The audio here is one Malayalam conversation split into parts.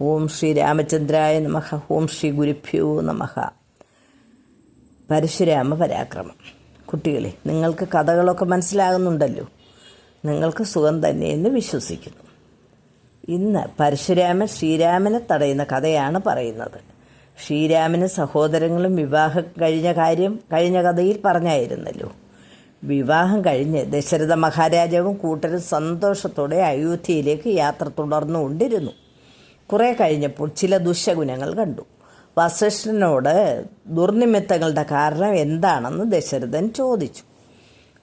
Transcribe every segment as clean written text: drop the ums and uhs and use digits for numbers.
ഓം ശ്രീ രാമചന്ദ്രായ നമഃ. ഓം ശ്രീ ഗുരുഭ്യോ നമഃ. പരശുരാമ പരാക്രമം. കുട്ടികളെ, നിങ്ങൾക്ക് കഥകളൊക്കെ മനസ്സിലാകുന്നുണ്ടല്ലോ. നിങ്ങൾക്ക് സുഖം തന്നെയെന്ന് വിശ്വസിക്കുന്നു. ഇന്ന് പരശുരാമൻ ശ്രീരാമനെ തടയുന്ന കഥയാണ് പറയുന്നത്. ശ്രീരാമനും സഹോദരങ്ങളും വിവാഹം കഴിഞ്ഞ കഥയിൽ പറഞ്ഞായിരുന്നല്ലോ. വിവാഹം കഴിഞ്ഞ് ദശരഥ മഹാരാജാവും കൂട്ടരും സന്തോഷത്തോടെ അയോധ്യയിലേക്ക് യാത്ര തുടർന്നുകൊണ്ടിരുന്നു. കുറേ കഴിഞ്ഞപ്പോൾ ചില ദുശകുനങ്ങൾ കണ്ടു. വസിഷ്ഠനോട് ദുർനിമിത്തങ്ങളുടെ കാരണം എന്താണെന്ന് ദശരഥൻ ചോദിച്ചു.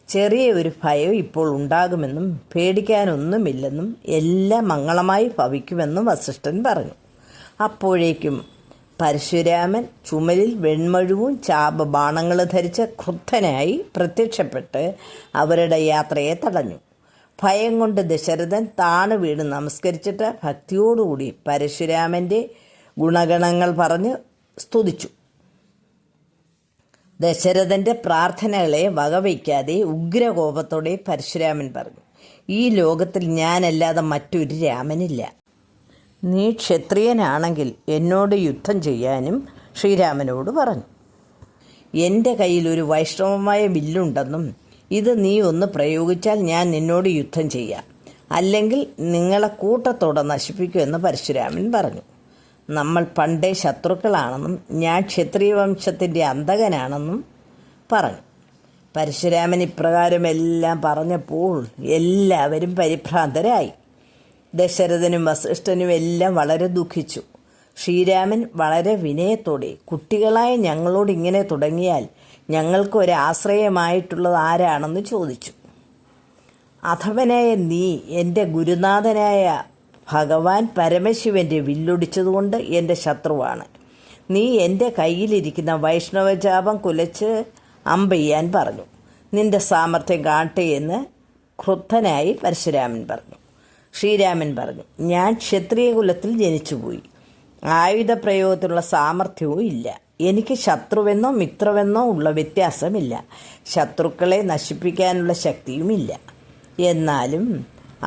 ചെറിയ ഒരു ഭയം ഇപ്പോൾ ഉണ്ടാകുമെന്നും പേടിക്കാനൊന്നുമില്ലെന്നും എല്ലാം മംഗളമായി ഭവിക്കുമെന്നും വസിഷ്ഠൻ പറഞ്ഞു. അപ്പോഴേക്കും പരശുരാമൻ ചുമലിൽ വെൺമഴുവും ചാപബാണങ്ങൾ ധരിച്ച ക്രുദ്ധനായി പ്രത്യക്ഷപ്പെട്ട് അവരുടെ യാത്രയെ തടഞ്ഞു. ഭയം കൊണ്ട് ദശരഥൻ താണു വീണ് നമസ്കരിച്ചിട്ട് ഭക്തിയോടുകൂടി പരശുരാമൻ്റെ ഗുണഗണങ്ങൾ പറഞ്ഞ് സ്തുതിച്ചു. ദശരഥൻ്റെ പ്രാർത്ഥനകളെ വകവയ്ക്കാതെ ഉഗ്രകോപത്തോടെ പരശുരാമൻ പറഞ്ഞു, ഈ ലോകത്തിൽ ഞാനല്ലാതെ മറ്റൊരു രാമനില്ല. നീ ക്ഷത്രിയനാണെങ്കിൽ എന്നോട് യുദ്ധം ചെയ്യാനും ശ്രീരാമനോട് പറഞ്ഞു. എൻ്റെ കയ്യിൽ ഒരു വൈഷ്ണവമായ വില്ലുണ്ടെന്നും ഇത് നീ ഒന്ന് പ്രയോഗിച്ചാൽ ഞാൻ നിന്നോട് യുദ്ധം ചെയ്യാം, അല്ലെങ്കിൽ നിങ്ങളെ കൂട്ടത്തോടെ നശിപ്പിക്കുമെന്ന് പരശുരാമൻ പറഞ്ഞു. നമ്മൾ പണ്ടേ ശത്രുക്കളാണെന്നും ഞാൻ ക്ഷത്രിയ വംശത്തിൻ്റെ അന്തകനാണെന്നും പറഞ്ഞു. പരശുരാമൻ ഇപ്രകാരമെല്ലാം പറഞ്ഞപ്പോൾ എല്ലാവരും പരിഭ്രാന്തരായി. ദശരഥനും വസിഷ്ഠനും എല്ലാം വളരെ ദുഃഖിച്ചു. ശ്രീരാമൻ വളരെ വിനയത്തോടെ, കുട്ടികളായ ഞങ്ങളോട് ഇങ്ങനെ തുടങ്ങിയാൽ ഞങ്ങൾക്ക് ഒരാശ്രയമായിട്ടുള്ളത് ആരാണെന്ന് ചോദിച്ചു. അധവനായ നീ എൻ്റെ ഗുരുനാഥനായ ഭഗവാൻ പരമശിവൻ്റെ വില്ലൊടിച്ചതുകൊണ്ട് എൻ്റെ ശത്രുവാണ്. നീ എൻ്റെ കയ്യിലിരിക്കുന്ന വൈഷ്ണവജാപം കുലച്ച് അമ്പെയ്യാൻ പറഞ്ഞു. നിന്റെ സാമർഥ്യം കാണട്ടെ എന്ന് ക്രുദ്ധനായി പരശുരാമൻ പറഞ്ഞു. ശ്രീരാമൻ പറഞ്ഞു, ഞാൻ ക്ഷത്രിയ കുലത്തിൽ ജനിച്ചുപോയി. ആയുധപ്രയോഗത്തിലുള്ള സാമർഥ്യവും ഇല്ല. എനിക്ക് ശത്രുവെന്നോ മിത്രമെന്നോ ഉള്ള വ്യത്യാസമില്ല. ശത്രുക്കളെ നശിപ്പിക്കാനുള്ള ശക്തിയുമില്ല. എന്നാലും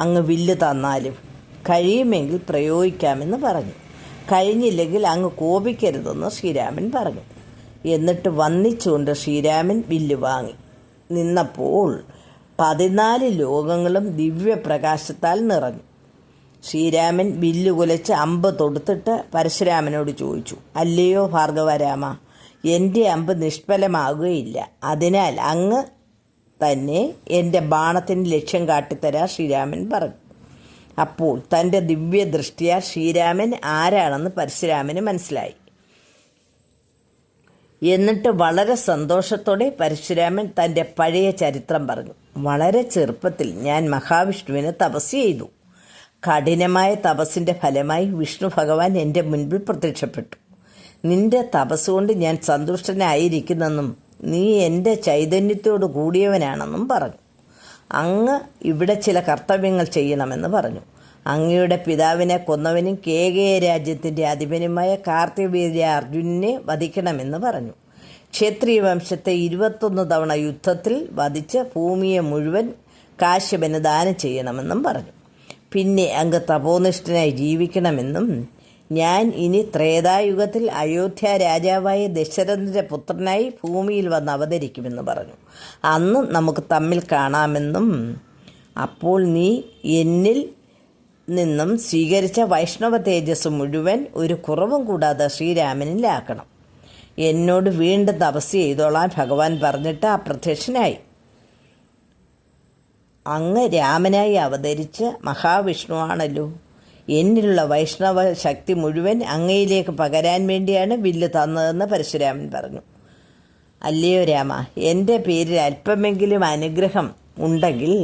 അങ്ങ് വില്ല് തന്നാലും കഴിയുമെങ്കിൽ പ്രയോഗിക്കാമെന്ന് പറഞ്ഞു. കഴിഞ്ഞില്ലെങ്കിൽ അങ്ങ് കോപിക്കരുതെന്ന് ശ്രീരാമൻ പറഞ്ഞു. എന്നിട്ട് വന്ദിച്ചുകൊണ്ട് ശ്രീരാമൻ വില്ല് വാങ്ങി നിന്നപ്പോൾ 14 ലോകങ്ങളും ദിവ്യപ്രകാശത്താൽ നിറഞ്ഞു. ശ്രീരാമൻ വില്ല് കുലച്ച് അമ്പ് തൊടുത്തിട്ട് പരശുരാമനോട് ചോദിച്ചു, അല്ലയോ ഭാർഗവരാമ, എൻ്റെ അമ്പ് നിഷ്ഫലമാകുകയില്ല. അതിനാൽ അങ്ങ് തന്നെ എൻ്റെ ബാണത്തിന് ലക്ഷ്യം കാട്ടിത്തരാൻ ശ്രീരാമൻ പറഞ്ഞു. അപ്പോൾ തൻ്റെ ദിവ്യദൃഷ്ടിയാൽ ശ്രീരാമൻ ആരാണെന്ന് പരശുരാമന് മനസ്സിലായി. എന്നിട്ട് വളരെ സന്തോഷത്തോടെ പരശുരാമൻ തൻ്റെ പഴയ ചരിത്രം പറഞ്ഞു. വളരെ ചെറുപ്പത്തിൽ ഞാൻ മഹാവിഷ്ണുവിനെ തപസ് ചെയ്തു. കഠിനമായ തപസ്സിൻ്റെ ഫലമായി വിഷ്ണു ഭഗവാൻ എൻ്റെ മുൻപിൽ പ്രത്യക്ഷപ്പെട്ടു. നിന്റെ തപസ്സുകൊണ്ട് ഞാൻ സന്തുഷ്ടനായിരിക്കുന്നെന്നും നീ എൻ്റെ ചൈതന്യത്തോട് കൂടിയവനാണെന്നും പറഞ്ഞു. അങ്ങ് ഇവിടെ ചില കർത്തവ്യങ്ങൾ ചെയ്യണമെന്ന് പറഞ്ഞു. അങ്ങയുടെ പിതാവിനെ കൊന്നവനും കേകയ രാജ്യത്തിൻ്റെ അധിപനുമായ കാർത്തികവീര്യ അർജുനനെ വധിക്കണമെന്ന് പറഞ്ഞു. ക്ഷത്രിയ വംശത്തെ 21 തവണ യുദ്ധത്തിൽ വധിച്ച് ഭൂമിയെ മുഴുവൻ കാശ്യപന് ദാനം ചെയ്യണമെന്നും പറഞ്ഞു. പിന്നെ അങ്ങ് തപോനിഷ്ഠനായി ജീവിക്കണമെന്നും ഞാൻ ഇനി ത്രേതായുഗത്തിൽ അയോധ്യ രാജാവായ ദശരഥൻ്റെ പുത്രനായി ഭൂമിയിൽ വന്ന് അവതരിക്കുമെന്ന് പറഞ്ഞു. അന്ന് നമുക്ക് തമ്മിൽ കാണാമെന്നും അപ്പോൾ നീ എന്നിൽ നിന്നും സ്വീകരിച്ച വൈഷ്ണവ തേജസ് മുഴുവൻ ഒരു കുറവും കൂടാതെ ശ്രീരാമനിലാക്കണം. എന്നോട് വീണ്ടും തപസ് ചെയ്തോളാൻ ഭഗവാൻ പറഞ്ഞിട്ട് അപ്രത്യക്ഷനായി. അങ്ങ് രാമനായി അവതരിച്ച മഹാവിഷ്ണുവാണല്ലോ. എന്നിലുള്ള വൈഷ്ണവ ശക്തി മുഴുവൻ അങ്ങയിലേക്ക് പകരാൻ വേണ്ടിയാണ് വില്ല് തന്നതെന്ന് പരശുരാമൻ പറഞ്ഞു. അല്ലയോ രാമ, എൻ്റെ പേരിൽ അല്പമെങ്കിലും അനുഗ്രഹം ഉണ്ടെങ്കിൽ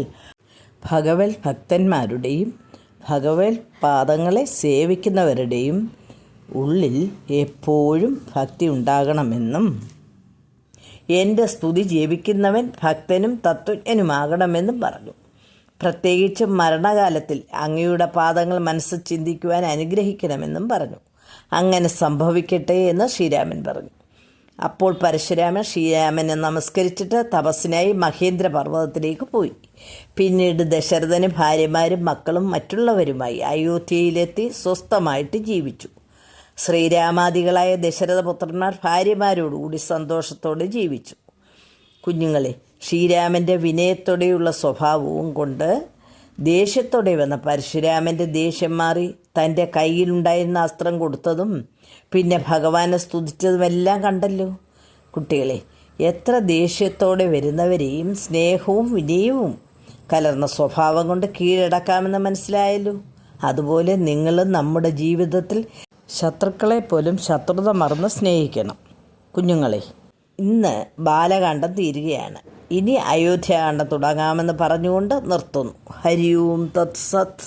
ഭഗവത് ഭക്തന്മാരുടെയും ഭഗവത് പാദങ്ങളെ സേവിക്കുന്നവരുടെയും ഉള്ളിൽ എപ്പോഴും ഭക്തി ഉണ്ടാകണമെന്നും എൻ്റെ സ്തുതി ജപിക്കുന്നവൻ ഭക്തനും തത്വജ്ഞനുമാകണമെന്നും പറഞ്ഞു. പ്രത്യേകിച്ച് മരണകാലത്തിൽ അങ്ങയുടെ പാദങ്ങൾ മനസ്സ് ചിന്തിക്കുവാൻ അനുഗ്രഹിക്കണമെന്നും പറഞ്ഞു. അങ്ങനെ സംഭവിക്കട്ടെ എന്ന് ശ്രീരാമൻ പറഞ്ഞു. അപ്പോൾ പരശുരാമൻ ശ്രീരാമനെ നമസ്കരിച്ചിട്ട് തപസ്സിനായി മഹേന്ദ്ര പർവ്വതത്തിലേക്ക് പോയി. പിന്നീട് ദശരഥന് ഭാര്യമാരും മക്കളും മറ്റുള്ളവരുമായി അയോധ്യയിലെത്തി സ്വസ്ഥമായിട്ട് ജീവിച്ചു. ശ്രീരാമാദികളായ ദശരഥപുത്രന്മാർ ഭാര്യമാരോടുകൂടി സന്തോഷത്തോടെ ജീവിച്ചു. കുഞ്ഞുങ്ങളെ, ശ്രീരാമൻ്റെ വിനയത്തോടെയുള്ള സ്വഭാവവും കൊണ്ട് ദേഷ്യത്തോടെ വന്ന പരശുരാമൻ്റെ ദേഷ്യം മാറി തൻ്റെ കയ്യിലുണ്ടായിരുന്ന അസ്ത്രം കൊടുത്തതും പിന്നെ ഭഗവാനെ സ്തുതിച്ചതുമെല്ലാം കണ്ടല്ലോ. കുട്ടികളെ, എത്ര ദേഷ്യത്തോടെ വരുന്നവരെയും സ്നേഹവും വിനയവും കലർന്ന സ്വഭാവം കൊണ്ട് കീഴടക്കാമെന്ന് മനസ്സിലായല്ലോ. അതുപോലെ നിങ്ങളും നമ്മുടെ ജീവിതത്തിൽ ശത്രുക്കളെ പോലും ശത്രുത മറന്ന് സ്നേഹിക്കണം. കുഞ്ഞുങ്ങളെ, ഇന്ന് ബാലകാണ്ഡം തീരുകയാണ്. ഇനി അയോധ്യാകാന്ഡം തുടങ്ങാമെന്ന് പറഞ്ഞുകൊണ്ട് നിർത്തുന്നു. ഹരി ഓം തത്സത്.